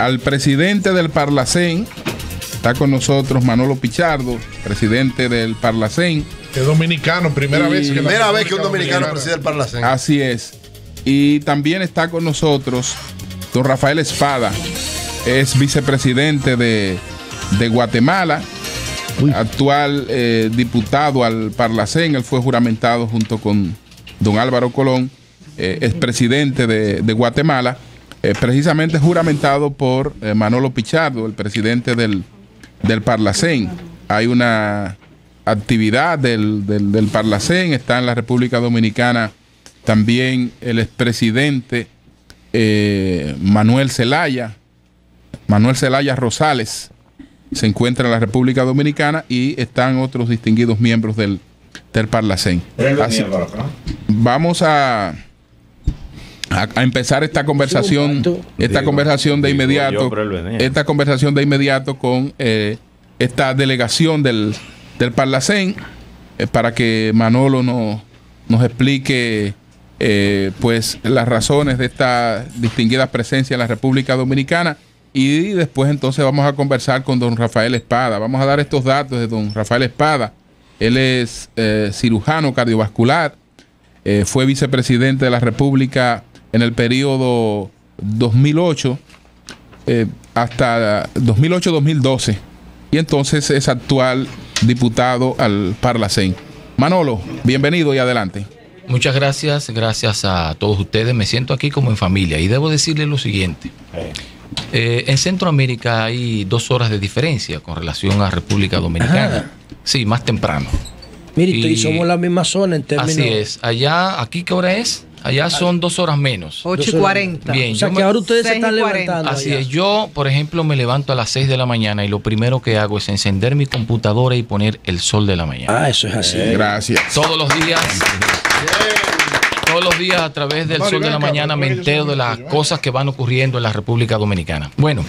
al presidente del Parlacén. Está con nosotros Manolo Pichardo, presidente del Parlacén. Es dominicano, primera vez que un dominicano preside el Parlacén. Así es. Y también está con nosotros don Rafael Espada, es vicepresidente de Guatemala, actual diputado al Parlacén. Él fue juramentado junto con don Álvaro Colón, expresidente de Guatemala, precisamente juramentado por Manolo Pichardo, el presidente del Parlacén. Hay una actividad del Parlacén, está en la República Dominicana también el expresidente Manuel Zelaya Rosales, se encuentra en la República Dominicana, y están otros distinguidos miembros del Parlacén. Vamos a empezar esta conversación de inmediato con esta delegación del Parlacén, para que Manolo nos explique pues las razones de esta distinguida presencia en la República Dominicana, y después entonces vamos a conversar con don Rafael Espada. Vamos a dar estos datos de don Rafael Espada. Él es cirujano cardiovascular, fue vicepresidente de la República en el periodo 2008 hasta 2008-2012, y entonces es actual diputado al Parlacén. Manolo, bienvenido y adelante. Muchas gracias, gracias a todos ustedes. Me siento aquí como en familia, y debo decirles lo siguiente. En Centroamérica hay 2 horas de diferencia con relación a República Dominicana. Sí, más temprano. Mire, y somos la misma zona en términos. Así es. Allá, ¿aquí qué hora es? Allá son 2 horas menos. 8:40. Bien. O sea que ahora ustedes se están levantando. Así allá. es. Yo, por ejemplo, me levanto a las 6 de la mañana y lo primero que hago es encender mi computadora y poner el sol de la mañana. Eso es así. Gracias. Todos los días a través del sol de la mañana me entero de las cosas que van ocurriendo en la República Dominicana. Bueno,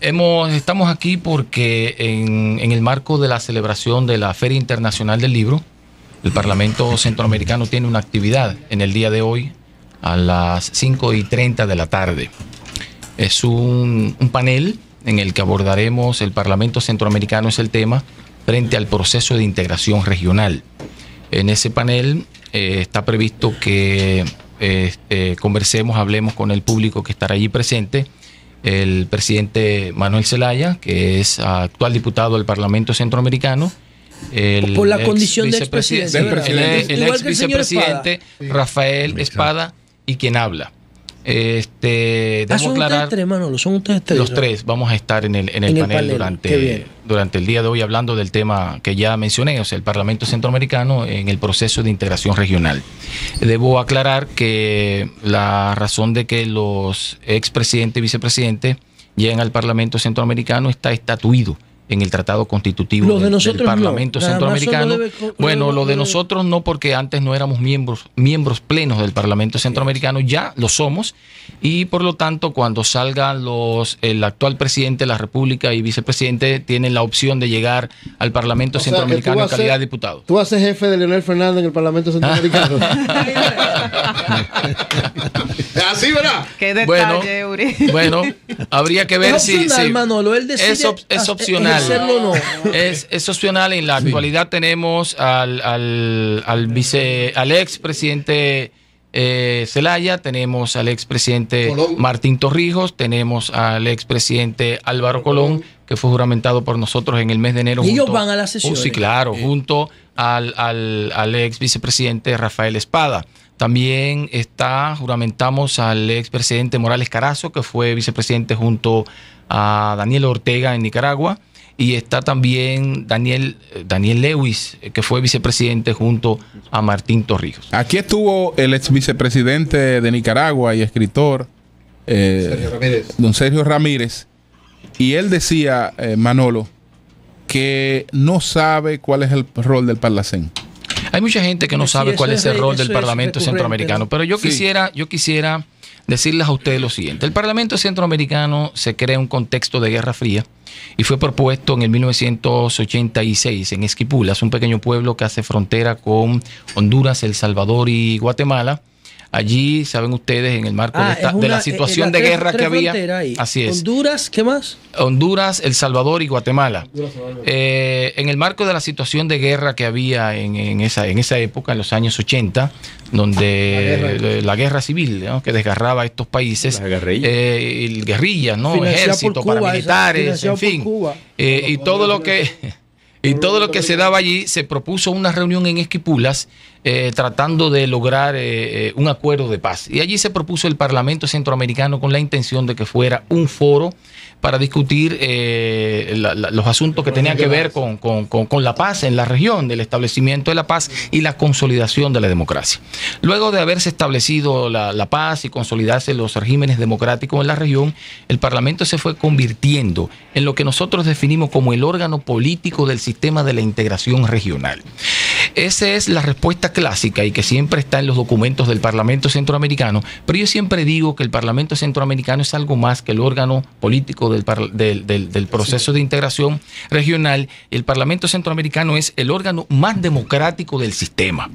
estamos aquí porque en el marco de la celebración de la Feria Internacional del Libro, el Parlamento Centroamericano tiene una actividad en el día de hoy a las 5:30 de la tarde. Es un panel en el que abordaremos el Parlamento Centroamericano, es el tema, frente al proceso de integración regional. En ese panel está previsto que hablemos con el público que estará allí presente, el presidente Manuel Zelaya, que es actual diputado del Parlamento Centroamericano, por la condición de expresidente, el ex vicepresidente Rafael Espada, y quien habla. Son ustedes tres, Manolo, son ustedes tres. Los tres vamos a estar en el panel durante el día de hoy, hablando del tema que ya mencioné, o sea, el Parlamento Centroamericano en el proceso de integración regional. Debo aclarar que la razón de que los expresidentes y vicepresidentes lleguen al Parlamento Centroamericano está estatuido en el Tratado Constitutivo del Parlamento Centroamericano. Lo de nosotros no, porque antes no éramos miembros plenos del Parlamento Centroamericano, ya lo somos, y por lo tanto cuando salgan el actual presidente de la República y vicepresidente tienen la opción de llegar al Parlamento Centroamericano en calidad de diputado. ¿Tú vas a ser jefe de Leonel Fernández en el Parlamento Centroamericano? Así, ¿verdad? Qué detalle, Eury. Bueno, habría que ver si Manolo, él decide es opcional. No. Es opcional. En la actualidad tenemos al expresidente Zelaya, tenemos al expresidente Martín Torrijos, tenemos al expresidente Álvaro Colón, que fue juramentado por nosotros en el mes de enero. ¿Y ellos van a la sesión? Sí, claro, junto al ex vicepresidente Rafael Espada. También juramentamos al expresidente Morales Carazo, que fue vicepresidente junto a Daniel Ortega en Nicaragua. Y está también Daniel Lewis, que fue vicepresidente junto a Martín Torrijos. Aquí estuvo el ex vicepresidente de Nicaragua y escritor, don Sergio Ramírez, y él decía, Manolo, que no sabe cuál es el rol del Parlacén. Hay mucha gente que no sabe cuál es el rol del Parlamento Centroamericano, pero yo quisiera decirles a ustedes lo siguiente. El Parlamento Centroamericano se crea en un contexto de Guerra Fría y fue propuesto en el 1986 en Esquipulas, un pequeño pueblo que hace frontera con Honduras, El Salvador y Guatemala, Allí, saben ustedes, en el marco de la situación de guerra que había. Así es. Honduras, ¿qué más? Honduras, El Salvador y Guatemala. En el marco de la situación de guerra que había en esa época, en los años 80, donde la guerra civil, ¿no?, que desgarraba a estos países, guerrillas, ¿no?, ejércitos, paramilitares, en fin, y todo lo que se daba allí, se propuso una reunión en Esquipulas tratando de lograr un acuerdo de paz. Y allí se propuso el Parlamento Centroamericano con la intención de que fuera un foro para discutir los asuntos que tenían que ver con la paz en la región, del establecimiento de la paz y la consolidación de la democracia. Luego de haberse establecido la paz y consolidarse los regímenes democráticos en la región, el Parlamento se fue convirtiendo en lo que nosotros definimos como el órgano político del sistema de la integración regional. Esa es la respuesta clásica y que siempre está en los documentos del Parlamento Centroamericano, pero yo siempre digo que el Parlamento Centroamericano es algo más que el órgano político del proceso de integración regional. El Parlamento Centroamericano es el órgano más democrático del sistema,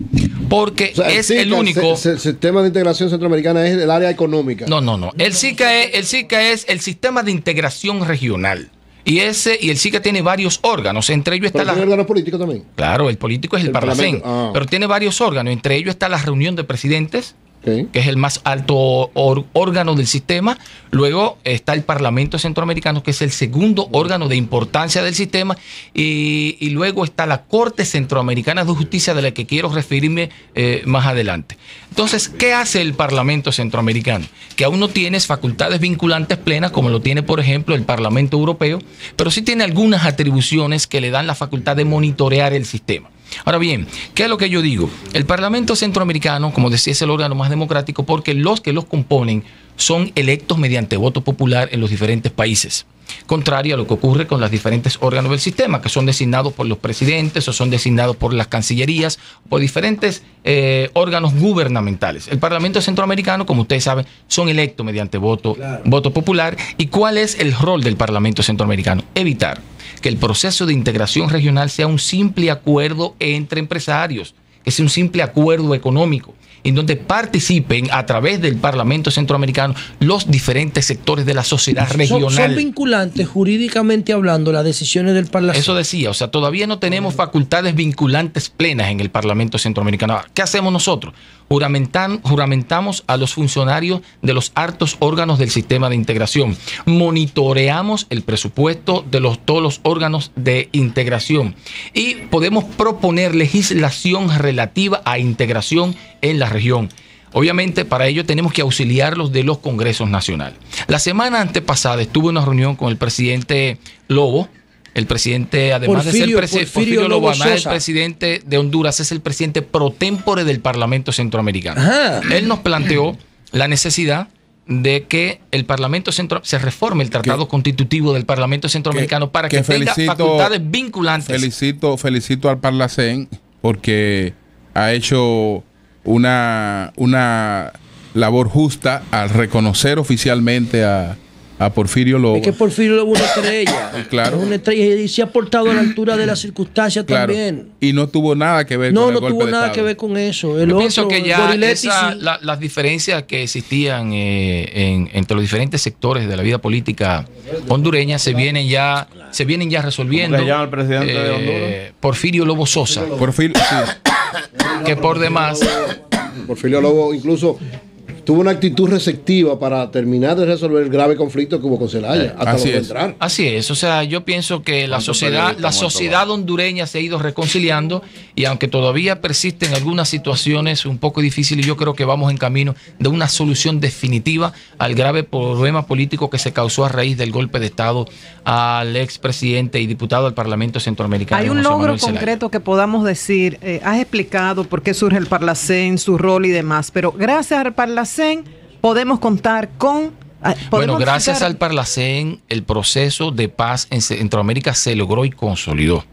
porque es el único... El sistema de integración centroamericana es el área económica. No. El SICA es el sistema de integración regional. Y el SICA tiene varios órganos, entre ellos está ¿Tiene órganos políticos también? Claro, el político es el Parlacén, pero tiene varios órganos, entre ellos está la reunión de presidentes, que es el más alto órgano del sistema. Luego está el Parlamento Centroamericano, que es el segundo órgano de importancia del sistema, y luego está la Corte Centroamericana de Justicia, de la que quiero referirme más adelante. Entonces, ¿qué hace el Parlamento Centroamericano? Que aún no tiene facultades vinculantes plenas, como lo tiene, por ejemplo, el Parlamento Europeo, pero sí tiene algunas atribuciones que le dan la facultad de monitorear el sistema. Ahora bien, ¿qué es lo que yo digo? El Parlamento Centroamericano, como decía, es el órgano más democrático porque los que los componen son electos mediante voto popular en los diferentes países. Contrario a lo que ocurre con los diferentes órganos del sistema, que son designados por los presidentes o son designados por las cancillerías, por diferentes órganos gubernamentales. El Parlamento Centroamericano, como ustedes saben, son electos mediante voto popular. ¿Y cuál es el rol del Parlamento Centroamericano? Evitar que el proceso de integración regional sea un simple acuerdo entre empresarios, que sea un simple acuerdo económico, en donde participen a través del Parlamento Centroamericano los diferentes sectores de la sociedad regional. ¿Son vinculantes jurídicamente hablando las decisiones del Parlamento? Eso decía, o sea, todavía no tenemos facultades vinculantes plenas en el Parlamento Centroamericano. ¿Qué hacemos nosotros? Juramentamos a los funcionarios de los altos órganos del sistema de integración. Monitoreamos el presupuesto de todos los órganos de integración y podemos proponer legislación relativa a integración en la región. Obviamente, para ello tenemos que auxiliarlos de los congresos nacionales. La semana antepasada estuve en una reunión con el presidente Lobo. El presidente, además de ser Porfirio Lobo, además el presidente de Honduras, es el presidente pro tempore del Parlamento Centroamericano. Ajá. Él nos planteó la necesidad de que el Parlamento se reforme el tratado constitutivo del Parlamento Centroamericano para que tenga facultades vinculantes. Felicito al Parlacén porque ha hecho una labor justa al reconocer oficialmente a Porfirio Lobo. Es que Porfirio Lobo es una estrella. Claro. Es una estrella y se ha portado a la altura de las circunstancias también. Y no tuvo nada que ver con el golpe de Estado. No tuvo nada que ver con eso. Yo pienso que ya las diferencias que existían entre los diferentes sectores de la vida política hondureña se vienen ya resolviendo. ¿Cómo se llama el presidente de Honduras? Porfirio Lobo Sosa. Que por demás... Porfirio Lobo incluso tuvo una actitud receptiva para terminar de resolver el grave conflicto que hubo con Zelaya. Así es. O sea, yo pienso que la sociedad hondureña se ha ido reconciliando y aunque todavía persisten algunas situaciones un poco difíciles, yo creo que vamos en camino de una solución definitiva al grave problema político que se causó a raíz del golpe de Estado al expresidente y diputado del Parlamento Centroamericano. Hay un logro concreto que podamos decir. Has explicado por qué surge el Parlacén, su rol y demás, pero gracias al Parlacén podemos contar con... gracias al Parlacén, el proceso de paz en Centroamérica se logró y consolidó.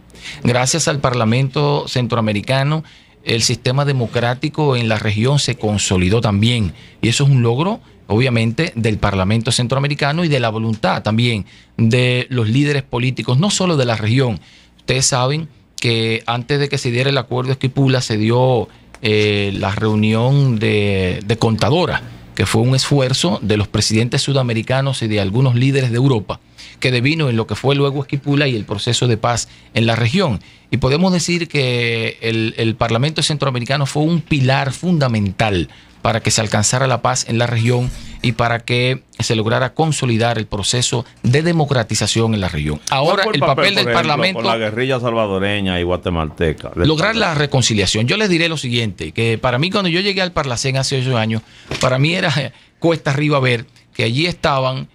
Gracias al Parlamento Centroamericano, el sistema democrático en la región se consolidó también. Y eso es un logro, obviamente, del Parlamento Centroamericano y de la voluntad también de los líderes políticos, no solo de la región. Ustedes saben que antes de que se diera el acuerdo de Esquipulas se dio la reunión de Contadora, que fue un esfuerzo de los presidentes sudamericanos y de algunos líderes de Europa, que devino en lo que fue luego Esquipula y el proceso de paz en la región. Y podemos decir que el Parlamento Centroamericano fue un pilar fundamental para que se alcanzara la paz en la región y para que se lograra consolidar el proceso de democratización en la región. Ahora el papel del Parlamento... Con la guerrilla salvadoreña y guatemalteca. Lograr la reconciliación. Yo les diré lo siguiente, que para mí cuando yo llegué al Parlacén hace 8 años, para mí era cuesta arriba ver que allí estaban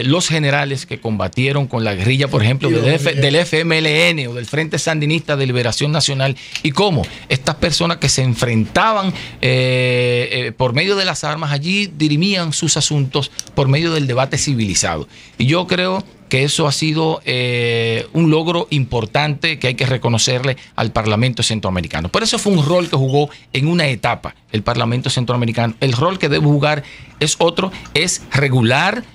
los generales que combatieron con la guerrilla, por ejemplo, del FMLN o del Frente Sandinista de Liberación Nacional, y cómo estas personas que se enfrentaban por medio de las armas allí dirimían sus asuntos por medio del debate civilizado. Y yo creo que eso ha sido un logro importante que hay que reconocerle al Parlamento Centroamericano. Por eso fue un rol que jugó en una etapa el Parlamento Centroamericano. El rol que debe jugar es otro, es regular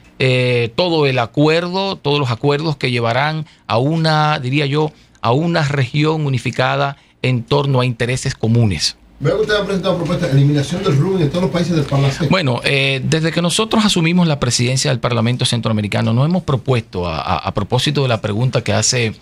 todo el acuerdo, todos los acuerdos que llevarán a una, diría yo, a una región unificada en torno a intereses comunes. Veo que usted ha presentado propuestas de eliminación del rooming en todos los países del Parlacén. Bueno, desde que nosotros asumimos la presidencia del Parlamento Centroamericano, nos hemos propuesto, a propósito de la pregunta que hace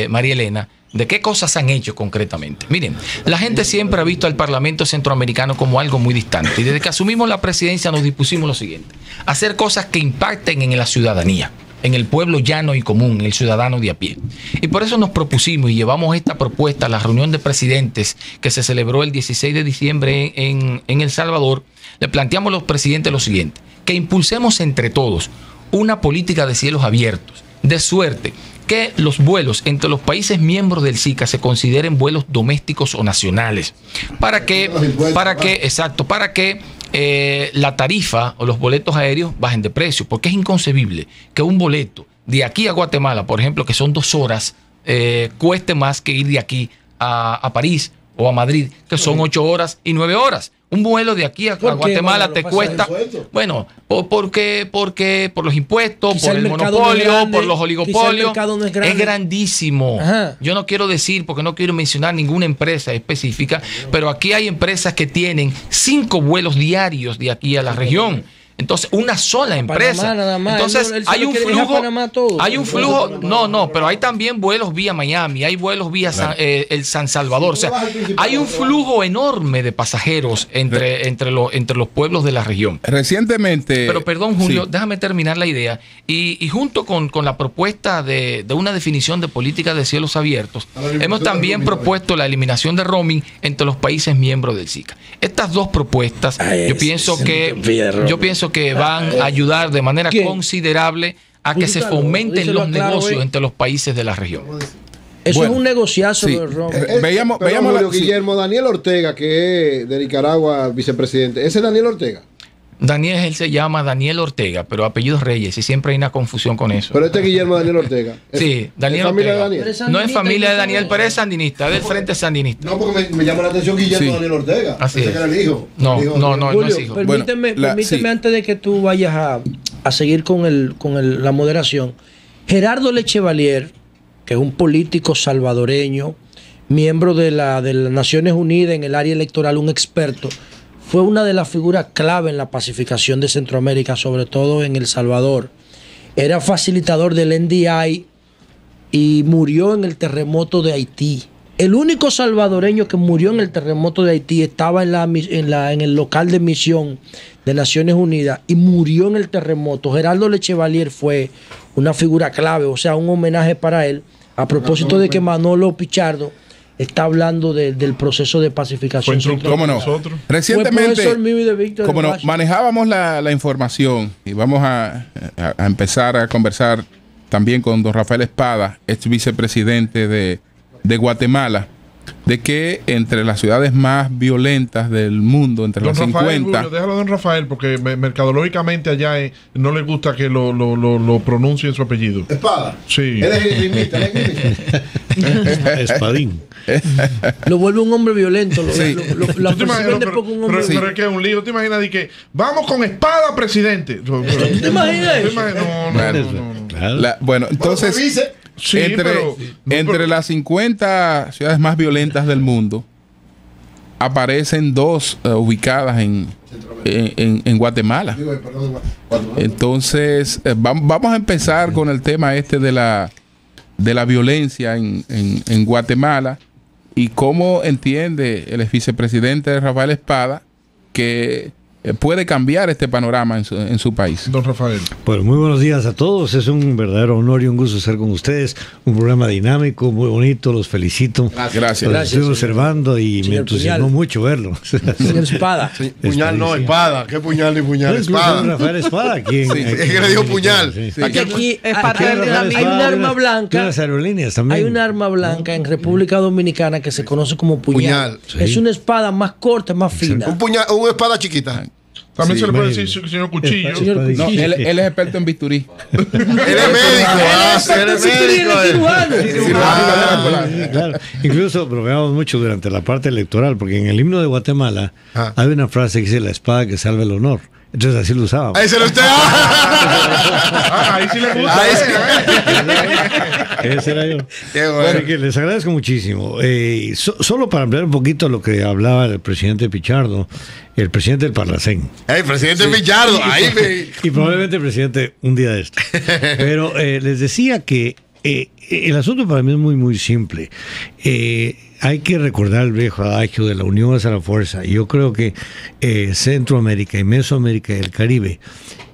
María Elena, ¿de qué cosas han hecho concretamente? Miren, la gente siempre ha visto al Parlamento Centroamericano como algo muy distante. Y desde que asumimos la presidencia nos dispusimos lo siguiente: hacer cosas que impacten en la ciudadanía, en el pueblo llano y común, en el ciudadano de a pie. Y por eso nos propusimos y llevamos esta propuesta a la reunión de presidentes que se celebró el 16 de diciembre en El Salvador. Le planteamos a los presidentes lo siguiente: que impulsemos entre todos una política de cielos abiertos, de suerte que los vuelos entre los países miembros del SICA se consideren vuelos domésticos o nacionales, para que la tarifa o los boletos aéreos bajen de precio, porque es inconcebible que un boleto de aquí a Guatemala, por ejemplo, que son 2 horas, cueste más que ir de aquí a París o a Madrid, que son 8 horas y 9 horas. Un vuelo de aquí a Guatemala te cuesta, bueno, porque por los impuestos, quizá por el monopolio, grande, por los oligopolios, no es grandísimo. Ajá. Yo no quiero decir, porque no quiero mencionar ninguna empresa específica, pero aquí hay empresas que tienen 5 vuelos diarios de aquí a la región. Entonces, una sola empresa. Panamá, nada más. Entonces, hay un flujo, no, pero hay también vuelos vía Miami, hay vuelos vía el San Salvador. O sea, hay un flujo enorme de pasajeros entre los pueblos de la región. Recientemente. Pero perdón, Julio, déjame terminar la idea. Y junto con la propuesta de una definición de política de cielos abiertos, hemos también propuesto la eliminación de roaming entre los países miembros del SICA. Estas dos propuestas, yo pienso que van a ayudar de manera considerable a que se fomenten los negocios entre los países de la región. Eso es un negociazo. Sí. Veíamos Guillermo Daniel Ortega, que es de Nicaragua, vicepresidente. ¿Ese es Daniel Ortega? Daniel, él se llama Daniel Ortega, pero apellido Reyes, y siempre hay una confusión con eso. Pero este es Guillermo Daniel Ortega. Sí, Daniel ¿Es familia Ortega. de Daniel? No es familia de Daniel, pero es sandinista, es del Frente Sandinista. No, porque me llama la atención Guillermo Daniel Ortega. Así es. Que era el hijo. No, Julio, no es hijo. Permíteme antes de que tú vayas a seguir con la moderación. Gerardo Lechevalier, que es un político salvadoreño, miembro de las Naciones Unidas en el área electoral, un experto, fue una de las figuras clave en la pacificación de Centroamérica, sobre todo en El Salvador. Era facilitador del NDI y murió en el terremoto de Haití. El único salvadoreño que murió en el terremoto de Haití estaba en el local de misión de Naciones Unidas y murió en el terremoto. Gerardo Lechevalier fue una figura clave, o sea, un homenaje para él, a propósito de que Manolo Pichardo está hablando del proceso de pacificación. ¿Cómo no? Recientemente, como no, manejábamos la información y vamos a empezar a conversar también con don Rafael Espada, ex vicepresidente de Guatemala, de que entre las ciudades más violentas del mundo, entre las 50... Déjalo don Rafael, porque mercadológicamente allá no le gusta que lo pronuncien su apellido. Espada. Sí. Él es grimista, Espadín. Lo vuelve un hombre violento. Pero es que es un lío. ¿Te imaginas de que vamos con Espada, presidente? ¿Te imaginas eso? No. Bueno, entonces... Sí, entre las 50 ciudades más violentas del mundo, aparecen 2 ubicadas en Guatemala. Entonces, vamos a empezar con el tema de la violencia en Guatemala y cómo entiende el vicepresidente Rafael Espada que puede cambiar este panorama en su país. Don Rafael. Bueno, muy buenos días a todos. Es un verdadero honor y un gusto estar con ustedes. Un programa dinámico, muy bonito. Los felicito. Gracias. Los estoy observando y me entusiasmó mucho verlo. Señor Espada. Sí, puñal no, espada. ¿Qué puñal ni puñal? Espada. Rafael Espada. ¿Quién? Sí, es que le dijo puñal. Sí. Aquí es parte del hay un arma blanca. Las aerolíneas también. Hay un arma blanca en República Dominicana que se conoce como puñal. Puñal. Es una espada más corta, más fina. Un puñal, una espada chiquita. También Sí, se le puede médico. decir señor Cuchillo. Señor No, Cuchillo. él es experto en bisturí. Él es médico. Él es médico. Claro. Incluso bromeamos mucho durante la parte electoral, porque en el himno de Guatemala hay una frase que dice: la espada que salva el honor. Entonces así lo usábamos. Ahí se lo usted. Ahí sí le gusta. Ese era yo. Qué bueno. Así que les agradezco muchísimo. Solo para hablar un poquito de lo que hablaba el presidente Pichardo, el presidente del Parlacén. Hey, presidente Pichardo. Ahí Y probablemente el presidente un día de esto. Pero les decía que el asunto para mí es muy, muy simple. Hay que recordar el viejo adagio de la unión hacia la fuerza. Y yo creo que Centroamérica y Mesoamérica y el Caribe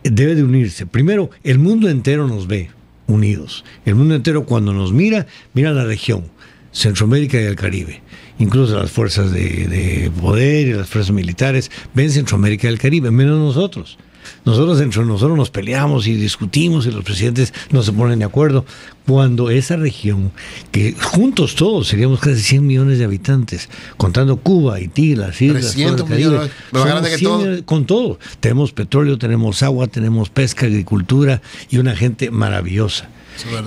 debe de unirse. Primero, el mundo entero nos ve unidos. El mundo entero cuando nos mira la región, Centroamérica y el Caribe. Incluso las fuerzas de poder y las fuerzas militares ven Centroamérica y el Caribe, menos nosotros. Nosotros entre nosotros nos peleamos y discutimos y los presidentes no se ponen de acuerdo. Cuando esa región, que juntos todos seríamos casi 100 millones de habitantes, contando Cuba, Haití, las islas, 300 millones, más grande que todo. Con todo. Tenemos petróleo, tenemos agua, tenemos pesca, agricultura y una gente maravillosa.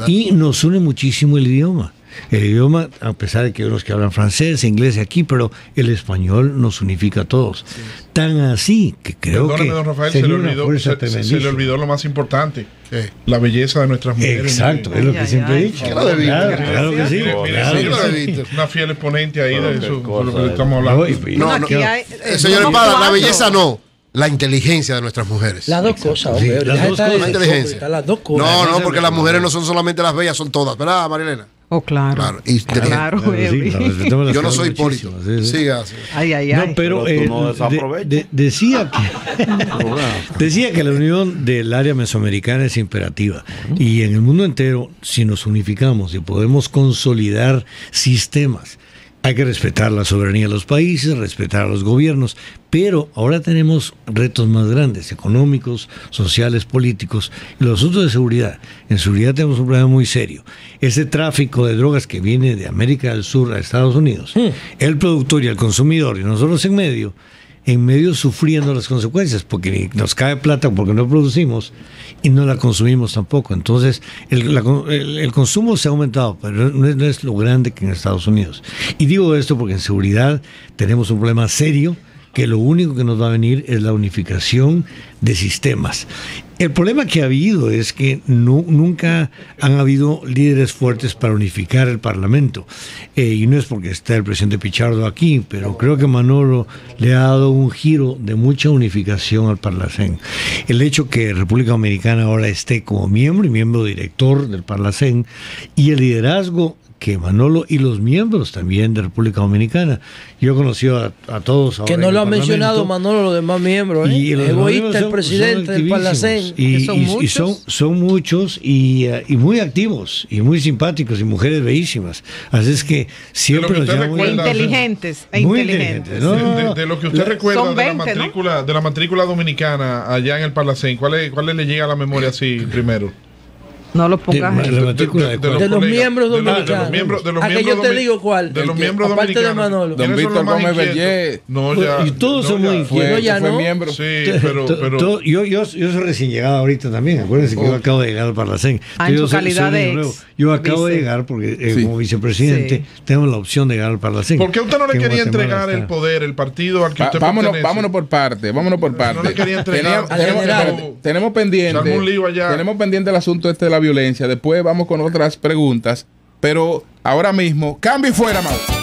Y nos une muchísimo el idioma. El idioma, a pesar de que hay unos que hablan francés, inglés aquí, pero el español nos unifica a todos. Sí. Tan así que creo Perdóname, que don Rafael, sería se una fuerza le tremendísima. olvidó lo más importante, la belleza de nuestras mujeres. Exacto, es lo que siempre he dicho. Claro que sí. Una fiel exponente ahí de eso, de lo que estamos hablando. Señor Espada, la belleza no. La inteligencia de nuestras mujeres. Las dos cosas, hombre. Sí, las dos cosas. La inteligencia. Las dos cosas. No, porque las mujeres no son solamente las bellas, son todas, ¿verdad, Marilena? Oh, claro. Claro, inteligente. Claro, Sí, Yo no soy Hipólito. Siga. Sí. Pero no decía que la unión del área mesoamericana es imperativa. Y en el mundo entero, si nos unificamos y podemos consolidar sistemas, hay que respetar la soberanía de los países, respetar a los gobiernos, pero ahora tenemos retos más grandes, económicos, sociales, políticos, y los asuntos de seguridad. En seguridad tenemos un problema muy serio. Ese tráfico de drogas que viene de América del Sur a Estados Unidos, el productor y el consumidor, y nosotros en medio sufriendo las consecuencias, porque nos cae plata porque no producimos y no la consumimos tampoco. Entonces, el consumo se ha aumentado, pero no es lo grande que en Estados Unidos. Y digo esto porque en seguridad tenemos un problema serio, que lo único que nos va a venir es la unificación de sistemas. El problema que ha habido es que nunca han habido líderes fuertes para unificar el Parlamento. Y no es porque está el presidente Pichardo aquí, pero creo que Manolo le ha dado un giro de mucha unificación al Parlacén. El hecho que República Dominicana ahora esté como miembro y miembro director del Parlacén y el liderazgo que Manolo y los miembros también de República Dominicana. Yo he conocido a todos. Que no lo ha mencionado Manolo, los demás miembros. Y los egoísta, el presidente del Parlacén. Y son muchos y muy activos y muy simpáticos y mujeres bellísimas. Así es que siempre nos llaman inteligentes. Muy inteligentes. De lo que usted recuerda de la matrícula dominicana allá en el Parlacén, ¿cuál le llega a la memoria así primero? No lo pongas ahí. De los miembros dominicanos. Aquí yo te digo cuál. De los miembros aparte de Manolo. Don Víctor Gómez Bellé. Y todos son muy inquietos. Fue miembro. Sí, pero yo soy recién llegado ahorita también. Acuérdense que yo acabo de llegar al Parlacén. En su calidad de ex. Yo acabo de llegar porque como vicepresidente tenemos la opción de llegar al Parlacén. ¿Por qué usted no le quería entregar el poder, el partido al que usted pertenece? Vámonos por parte. No le quería entregar. Tenemos pendiente el asunto de la violencia. Después vamos con otras preguntas. Pero ahora mismo, cambio y fuera, Mau.